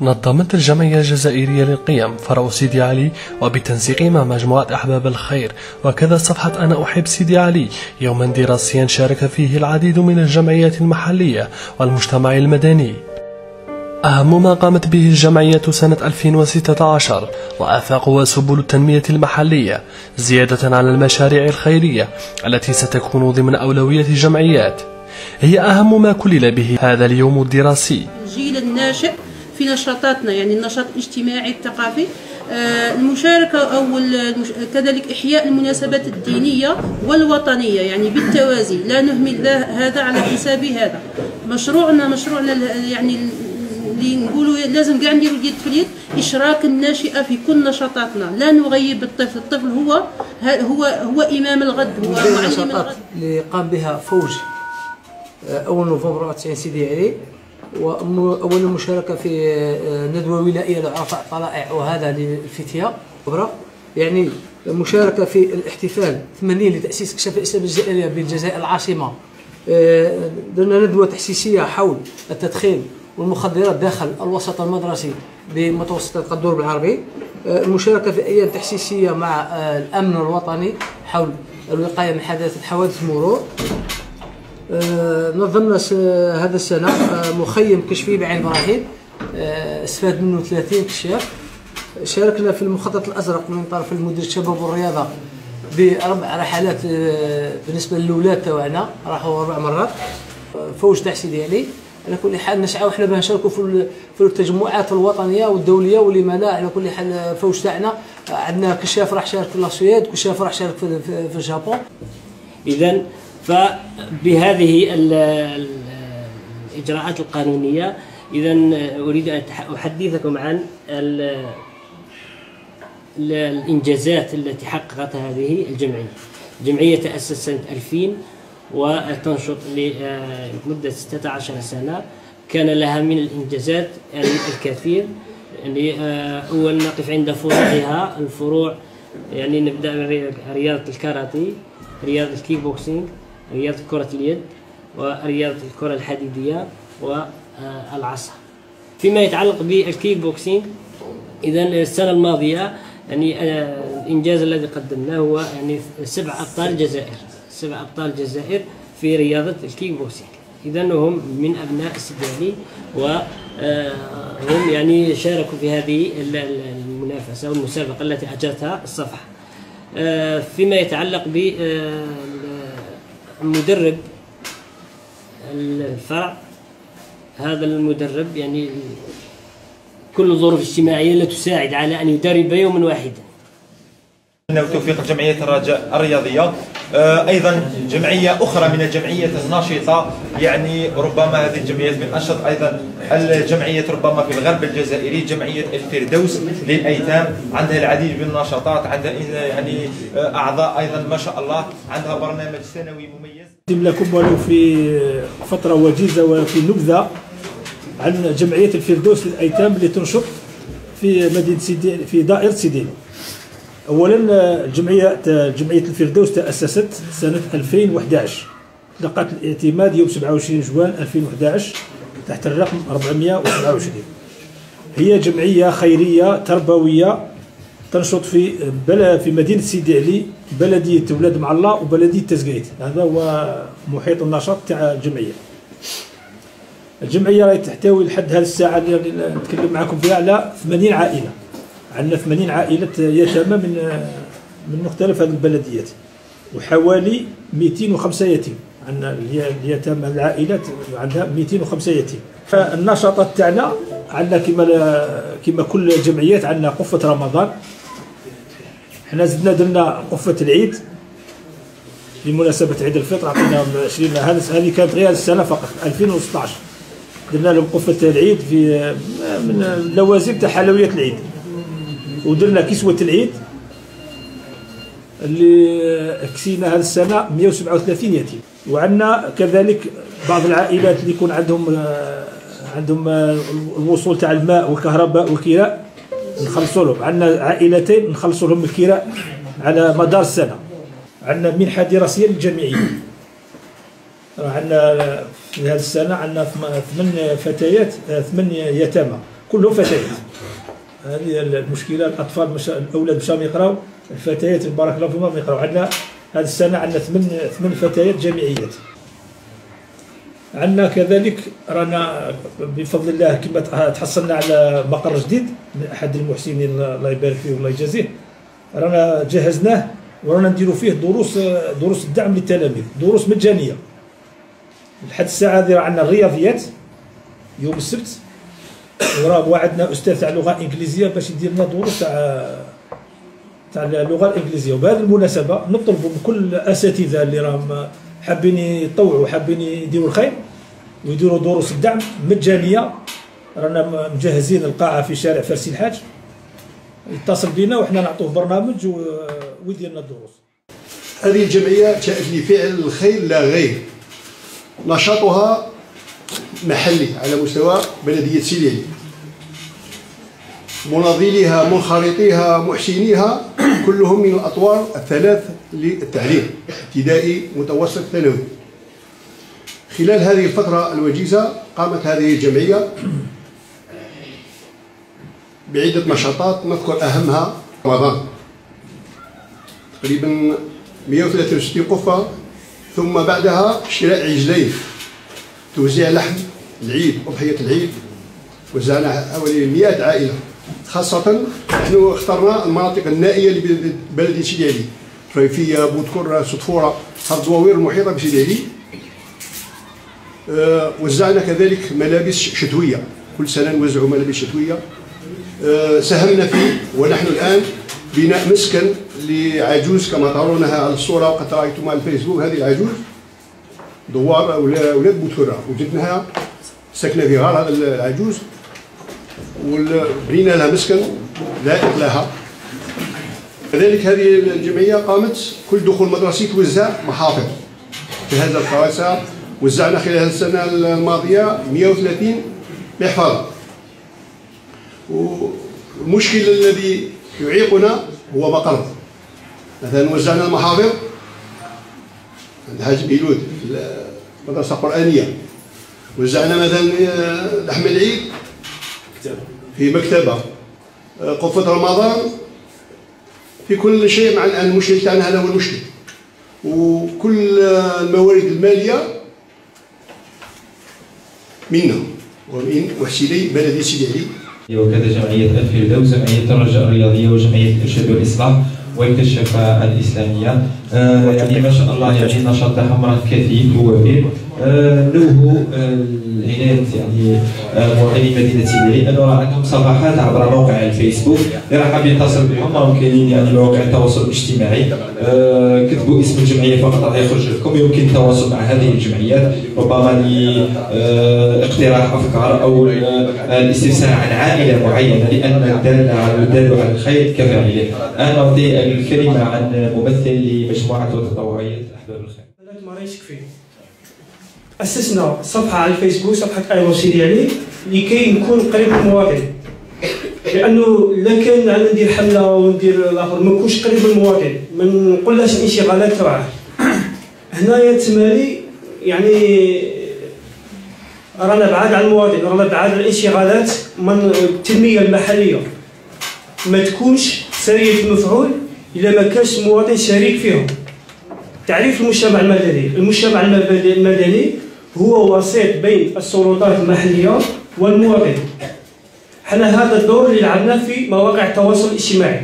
نظمت الجمعية الجزائرية للقيم فرع سيدي علي وبتنسيق مع مجموعة أحباب الخير وكذا صفحة أنا أحب سيدي علي يوما دراسيا شارك فيه العديد من الجمعيات المحلية والمجتمع المدني. أهم ما قامت به الجمعية سنة 2016 وآفاق وسبل التنمية المحلية زيادة على المشاريع الخيرية التي ستكون ضمن أولوية الجمعيات، هي أهم ما كلل به هذا اليوم الدراسي. الجيل الناشئ في نشاطاتنا، يعني النشاط الاجتماعي الثقافي، المشاركة أو كذلك إحياء المناسبات الدينية والوطنية، يعني بالتوازي، لا نهمل هذا على حساب هذا. مشروعنا يعني اللي نقولوا لازم كاع نديروا اليد في اليد، إشراك الناشئة في كل نشاطاتنا، لا نغيب الطفل. الطفل هو إمام الغد، هو معلم الغد. اللي قام بها فوج أول نوفمبر 90 سيدي علي، وأول مشاركة في ندوة ولائية لعرفاء الطلائع وهذا للفتية، يعني مشاركة في الاحتفال 80 لتأسيس كشف الإسلام الجزائرية بالجزائر العاصمة. درنا ندوة تحسيسية حول التدخين والمخدرات داخل الوسط المدرسي بمتوسط القدور بالعربي. المشاركة في أيام تحسيسية مع الأمن الوطني حول الوقاية من حوادث المرور. نظمنا هذا السنة مخيم كشفي بعين إبراهيم، استفاد منه 30 كشاف. شاركنا في المخطط الأزرق من طرف المدير الشباب والرياضة ب4 رحلات بالنسبة للأولاد تاعنا، راحوا 4 مرات. فوج تاع سيدي علي، على كل حال نسعى احنا باش نشاركوا في التجمعات الوطنية والدولية، ولما لا. على كل حال فوج تاعنا عندنا كشاف راح شارك في السويد، كشاف راح شارك في الجابون. إذن فبهذه الإجراءات القانونية، إذن أريد أن أحدثكم عن الإنجازات التي حققتها هذه الجمعية. الجمعية تأسست سنة 2000 وتنشط لمدة 16 سنة. كان لها من الإنجازات يعني الكثير. يعني أول نقف عند فروعها. الفروع يعني نبدأ من رياضة الكاراتيه، رياضة الكيك بوكسينج، رياضة كرة اليد، ورياضة الكرة الحديدية والعصا. فيما يتعلق بالكيك بوكسينج، إذا السنة الماضية يعني الإنجاز الذي قدمناه هو يعني 7 أبطال الجزائر في رياضة الكيك بوكسينج. إذا هم من أبناء سيدي علي، وهم يعني شاركوا في هذه المنافسة والمسابقة التي أجرتها الصفحة. فيما يتعلق بمدرب الفرع، هذا المدرب يعني كل الظروف الاجتماعية لا تساعد على أن يدرب يوما واحدا. توفيق جمعية الرجاء الرياضية، أيضا جمعية أخرى من الجمعيات الناشطة، يعني ربما هذه الجمعيات من أنشط أيضا الجمعيات ربما في الغرب الجزائري، جمعية الفردوس للأيتام، عندها العديد من النشاطات، عندها يعني أعضاء أيضا ما شاء الله، عندها برنامج سنوي مميز. أقدم لكم ولو في فترة وجيزة وفي نبذة عن جمعية الفردوس للأيتام اللي تنشط في مدينة سيدي، في دائرة سيدي. أولا جمعية الفردوس تأسست سنة 2011، لقت الاعتماد يوم 27 جوان 2011 تحت الرقم 427. هي جمعية خيرية تربوية تنشط في مدينة سيدي علي، بلدية ولاد معلا وبلدية تزقيت. هذا هو محيط النشاط تاع الجمعية. الجمعية راهي تحتوي لحد هذه الساعة اللي نتكلم معكم فيها على 80 عائلة. عندنا 80 عائلة يتامى من مختلف هذه البلديات، وحوالي 205 يتيم. عندنا اليتامى العائلات عندها 205 يتيم. فالنشاطات تاعنا عندنا كما كل الجمعيات، عندنا قفة رمضان. حنا زدنا درنا قفة العيد بمناسبة عيد الفطر، عطيناهم 20. هذه كانت غير السنة فقط 2016 درنا لهم قفة العيد في من اللوازم تاع حلويات العيد، ودرنا كسوة العيد اللي كسينا هذه السنة 137 يتيم. وعندنا كذلك بعض العائلات اللي يكون عندهم الوصول تاع الماء والكهرباء والكراء، نخلصوا لهم. عندنا عائلتين نخلصوا لهم الكراء على مدار السنة. عندنا منحة دراسية للجامعيين. عندنا في هذه السنة عندنا 8 فتيات، 8 يتامى كلهم فتيات. هذه المشكله، الاطفال الاولاد مشاو يقراو، الفتيات بارك الله فيهم ما يقراو. عندنا هذه السنه عندنا 8 فتيات جامعيات. عندنا كذلك رانا بفضل الله كما تحصلنا على مقر جديد من احد المحسنين الله يبارك فيه والله يجازيه، رانا جهزناه ورانا نديروا فيه دروس الدعم للتلاميذ، دروس مجانيه. لحد الساعه هذه عندنا الرياضيات يوم السبت، وراه وعدنا استاذ تاع اللغه الانجليزيه باش يدير لنا دروس تاع اللغه الانجليزيه. وبهذه المناسبه نطلب من كل الاساتذه اللي راهم حابين يطوعوا حابين يديروا الخير ويديروا دروس الدعم مجانيه، رانا مجهزين القاعه في شارع فرسي الحاج، يتصل بنا وحنا نعطوه برنامج ويدير لنا الدروس. هذه الجمعيه جاءت لفعل الخير لا غير، نشاطها محلي على مستوى بلديه سيدي علي، مناضليها منخرطيها محسنيها كلهم من الاطوار الثلاث للتعليم، ابتدائي متوسط ثانوي. خلال هذه الفتره الوجيزه قامت هذه الجمعيه بعده نشاطات، نذكر اهمها رمضان تقريبا 163 قفه، ثم بعدها شراء عجلين، توزيع لحم العيد أضحية العيد، وزعنا حوالي 100 عائلة. خاصة نحن اخترنا المناطق النائية لبلدية سيدي علي، ريفية، بوتكرة، صدفورة، هذه الدواوير المحيطة بسيدي علي. وزعنا كذلك ملابس شتوية، كل سنة نوزعوا ملابس شتوية. ساهمنا فيه ونحن الآن بناء مسكن لعجوز كما ترونها على الصورة وقد رأيتم على الفيسبوك. هذه العجوز دوار أولاد بوتكرة، وجدناها ساكنة في غار هذا العجوز، وبنينا لها مسكن لائق لها. كذلك هذه الجمعية قامت كل دخول مدرسي توزع محافظ في هذا القواسع. وزعنا خلال السنة الماضية 130 محفظة. والمشكل الذي يعيقنا هو مقر. مثلا وزعنا المحافظ عند حاج بيلود في المدرسة القرآنية، وزعنا مثلا لحم العيد في مكتبة، قفة رمضان، في كل شيء. مع المشكل تاعنا هذا هو المشكل، وكل الموارد المالية منا ومن محسني بلدية سيدي علي. وكذا جمعية الفردوس، جمعية الرجاء الرياضية، وجمعية الإرشاد والإصلاح والكشافة الإسلامية. يعني ما شاء الله يعني نشاط تاعهم كثيف ووفير. نوه العناية يعني مواطني مدينة سيدي علي أنه راه عندهم صفحات عبر موقع الفيسبوك اللي راه حاب يتصل بهم، راهم كاينين يعني مواقع التواصل الاجتماعي. كتبوا اسم الجمعية فقط راح يخرج لكم. يمكن التواصل مع هذه الجمعيات ربما لاقتراح أفكار أو الاستفسار عن عائلة معينة، لأن الدال على الخير كفاعله. أنا أعطي الكلمة عن ممثل لمجموعة وتطوعية أحباب الخير. ما يشك فيه. أسسنا صفحة على الفيسبوك، صفحة أيوة سيدي علي، لكي نكون قريب من المواطن. لأنه إلا كان أنا ندير حملة وندير الآخر ما نكونش قريب من المواطن، ما نقولهاش الانشغالات تاعه. هنايا تماري يعني رانا بعاد عن المواطن، رانا بعاد عن الانشغالات من التنمية المحلية. ما تكونش سرية المفعول إلا ما كانش المواطن شريك فيهم. تعريف المجتمع المدني، المجتمع المدني هو وسيط بين السلطات المحلية والمواطن. حنا هذا الدور اللي لعبناه في مواقع التواصل الاجتماعي.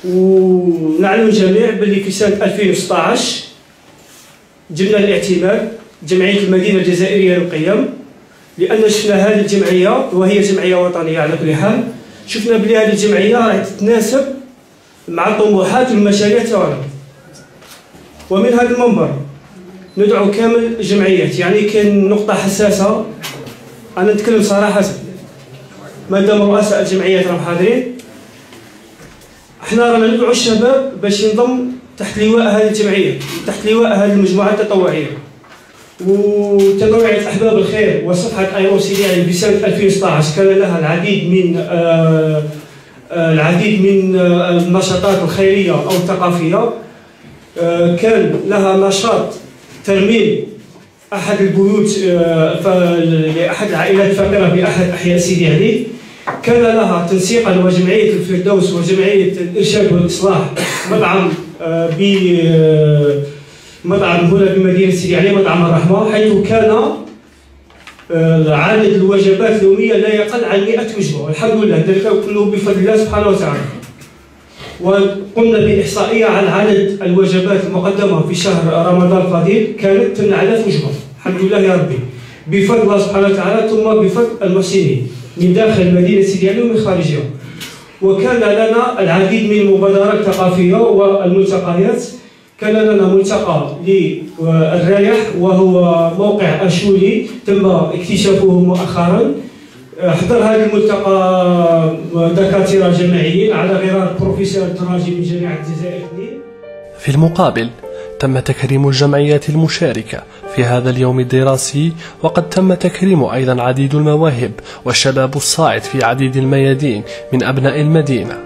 ونعلم الجميع باللي في سنة 2016 جبنا الاعتماد جمعية المدينة الجزائرية للقيم، لأن شفنا هذه الجمعية وهي جمعية وطنية على كل حال، شفنا بلي هذه الجمعية راح تتناسب مع الطموحات والمشاريع تاعنا. ومن هذا المنبر ندعو كامل الجمعيات، يعني كاين نقطة حساسة أنا نتكلم صراحة، ما دام رؤساء الجمعيات راهم حاضرين، احنا رانا ندعو الشباب باش ينضم تحت لواء هذه الجمعية، تحت لواء هذه المجموعات التطوعية. وتطوعية أحباب الخير وصفحة أيوة سيدي علي بسنة 2016 كان لها العديد من النشاطات الخيرية أو الثقافية. كان لها نشاط ترميم أحد البيوت لأحد العائلات الفقيرة بأحد أحياء سيدي علي، كان لها تنسيقا وجمعية الفردوس وجمعية الإرشاد والإصلاح مطعم هنا بمدينة سيدي علي، مطعم الرحمة، حيث كان عدد الوجبات اليومية لا يقل عن 100 وجبة، والحمد لله ذلك كله بفضل الله سبحانه وتعالى. وقمنا بإحصائية عن عدد الوجبات المقدمة في شهر رمضان الفضيل، كانت 8000 وجبة، الحمد لله يا ربي، بفضل الله سبحانه وتعالى، ثم بفضل المحسنين من داخل مدينة سيدي علي ومن خارجها. وكان لنا العديد من المبادرات الثقافية والملتقيات. كان لنا ملتقى للرايح وهو موقع أشولي تم اكتشافه مؤخرا. حضر هذا الملتقى دكاترة جامعيين على غرار بروفيسور الدراجي من جامعة الجزائر 2. في المقابل تم تكريم الجمعيات المشاركة في هذا اليوم الدراسي، وقد تم تكريم أيضا عديد المواهب والشباب الصاعد في عديد الميادين من أبناء المدينة.